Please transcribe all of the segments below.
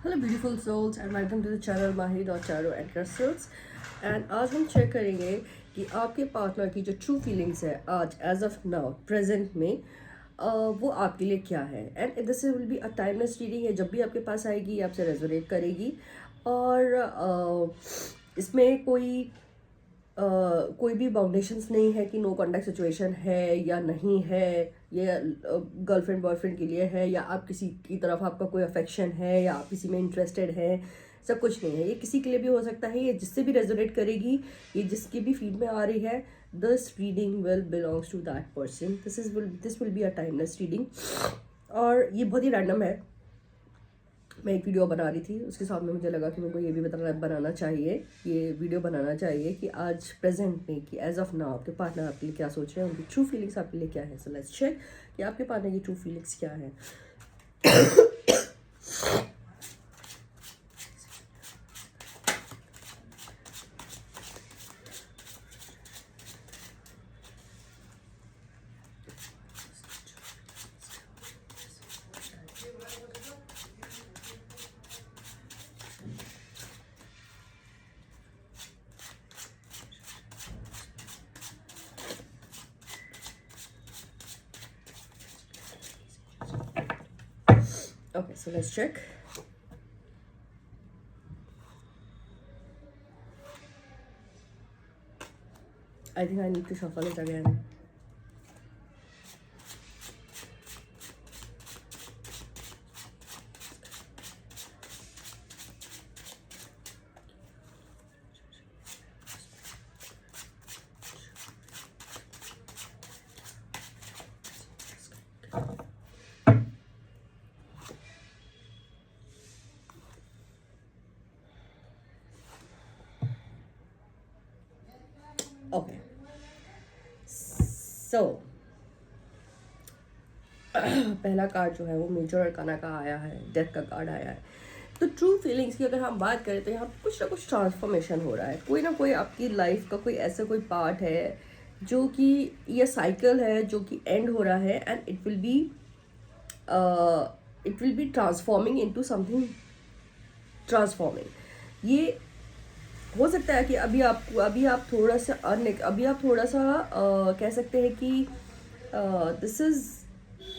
Hello beautiful souls and welcome to the channel Mahi dot Charo and crystals. And आज हम check करेंगे कि आपके पार्टनर की जो ट्रू फीलिंग्स है आज एज ऑफ नाउ प्रेजेंट में वो आपके लिए क्या है। And this will be a timeless reading है, जब भी आपके पास आएगी ये आपसे रेजोनेट करेगी। और इसमें कोई भी बाउंडेशंस नहीं है कि नो कॉन्टैक्ट सिचुएशन है या नहीं है, ये गर्लफ्रेंड बॉयफ्रेंड के लिए है या आप किसी की तरफ आपका कोई अफेक्शन है या आप किसी में इंटरेस्टेड है, सब कुछ नहीं है। ये किसी के लिए भी हो सकता है, ये जिससे भी रेजोनेट करेगी, ये जिसकी भी फीड में आ रही है, this reading will belongs to that person. This will be a timeless reading. और ये बहुत ही रैंडम है। मैं एक वीडियो बना रही थी, उसके साथ में मुझे लगा कि मेरे को ये भी बनाना चाहिए, ये वीडियो बनाना चाहिए कि आज प्रेजेंट में कि एज ऑफ नाउ आपके पार्टनर आपके लिए क्या सोच रहे हैं, उनकी ट्रू फीलिंग्स आपके लिए क्या है। सो लेट्स चेक कि आपके पार्टनर की ट्रू फीलिंग्स क्या है। Okay, so let's check. I think I need to shuffle it again. Okay. So पहला कार्ड जो है वो मेजर अरकाना का आया है, डेथ का कार्ड आया है। तो ट्रू फीलिंग्स की अगर हम बात करें तो यहाँ कुछ ना कुछ ट्रांसफॉर्मेशन हो रहा है। कोई ना कोई आपकी लाइफ का कोई ऐसा कोई पार्ट है जो कि ये साइकिल है जो कि एंड हो रहा है, and it will be transforming into something transforming. ये हो सकता है कि अभी आप थोड़ा सा कह सकते हैं कि दिस इज़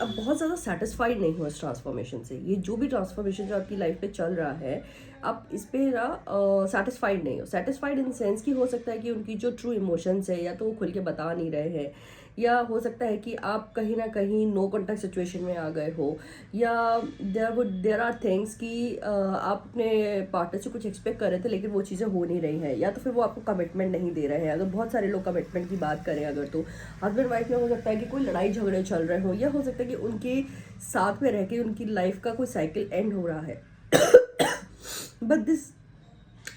अब बहुत ज़्यादा सेटिस्फाइड नहीं हो इस ट्रांसफॉर्मेशन से। ये जो भी ट्रांसफॉर्मेशन जो आपकी लाइफ पे चल रहा है, आप इस पे ना सेटिस्फाइड नहीं हो। सेटिस्फाइड इन सेंस कि हो सकता है कि उनकी जो ट्रू इमोशंस है या तो वो खुल के बता नहीं रहे हैं, या हो सकता है कि आप कहीं ना कहीं नो कॉन्टैक्ट सिचुएशन में आ गए हो, या देयर आर थिंग्स कि आप अपने पार्टनर से कुछ एक्सपेक्ट कर रहे थे लेकिन वो चीज़ें हो नहीं रही हैं, या तो फिर वो आपको कमिटमेंट नहीं दे रहे हैं। अगर बहुत सारे लोग कमिटमेंट की बात करें अगर, तो हस्बैंड वाइफ में हो सकता है कि कोई लड़ाई झगड़े चल रहे हो, या हो सकता है कि उनके साथ में रह के उनकी लाइफ का कोई साइकिल एंड हो रहा है। But this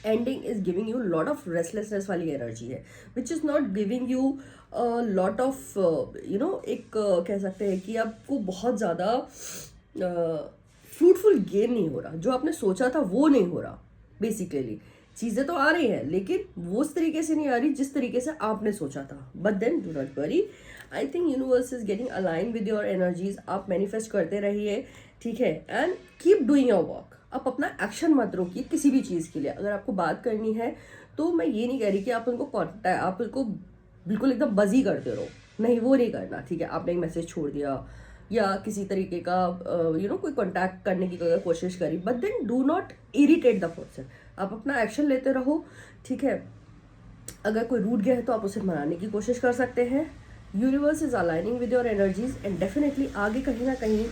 ending is giving you lot of restlessness वाली एनर्जी है, which is not giving you lot of एक कह सकते हैं कि आपको बहुत ज़्यादा फ्रूटफुल गेन नहीं हो रहा। जो आपने सोचा था वो नहीं हो रहा। बेसिकली चीज़ें तो आ रही हैं लेकिन वो उस तरीके से नहीं आ रही जिस तरीके से आपने सोचा था। But then do not worry, I think universe is getting align with your energies. आप मैनिफेस्ट करते रहिए, ठीक है, and keep doing your work. आप अपना एक्शन मत रोकिए किसी भी चीज़ के लिए। अगर आपको बात करनी है तो मैं ये नहीं कह रही कि आप उनको बिल्कुल एकदम बजी करते रहो, नहीं, वो नहीं करना, ठीक है। आपने एक मैसेज छोड़ दिया या किसी तरीके का कोई कांटेक्ट करने की अगर कोशिश करी, but then do not irritate the person. आप अपना एक्शन लेते रहो, ठीक है। अगर कोई रूठ गया है तो आप उसे मनाने की कोशिश कर सकते हैं। Universe is aligning with your energies and definitely आगे कहीं ना कहीं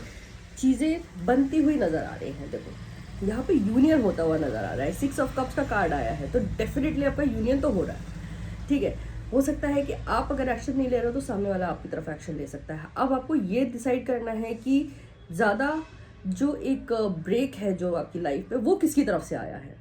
चीज़ें बनती हुई नज़र आ रही हैं। देखो यहाँ पे यूनियन होता हुआ नज़र आ रहा है। 6 ऑफ कप्स का कार्ड आया है, तो डेफिनेटली आपका यूनियन तो हो रहा है, ठीक है। हो सकता है कि आप अगर एक्शन नहीं ले रहे हो तो सामने वाला आपकी तरफ एक्शन ले सकता है। अब आपको ये डिसाइड करना है कि ज़्यादा जो एक ब्रेक है जो आपकी लाइफ पे, वो किसकी तरफ से आया है,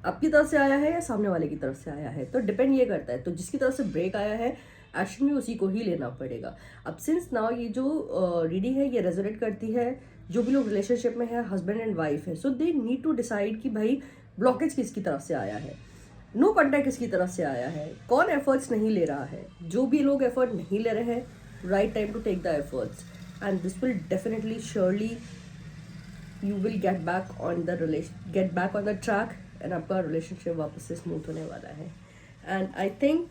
आपकी तरफ से आया है या सामने वाले की तरफ से आया है। तो डिपेंड ये करता है। तो जिसकी तरफ से ब्रेक आया है, एक्शन भी उसी को ही लेना पड़ेगा। अब सिंस नाउ ये जो रीडिंग है ये रेजोनेट करती है जो भी लोग रिलेशनशिप में है, हस्बैंड एंड वाइफ है, सो दे नीड टू डिसाइड कि भाई ब्लॉकेज किसकी तरफ से आया है, नो कॉन्टैक्ट किसकी तरफ से आया है, कौन एफर्ट्स नहीं ले रहा है। जो भी लोग एफर्ट नहीं ले रहे हैं, right time to take the efforts, and this will definitely surely you will get back on the track and आपका रिलेशनशिप वापस से स्मूथ होने वाला है. एंड आई थिंक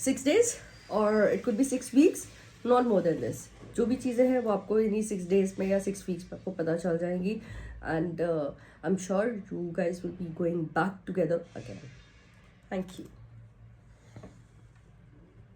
6 days और it could be 6 weeks, not more than this. जो भी चीज़ें हैं वो आपको इन्हीं 6 days में या 6 weeks में आपको पता चल जाएंगी. And I am sure you guys will be going back together again. Thank you.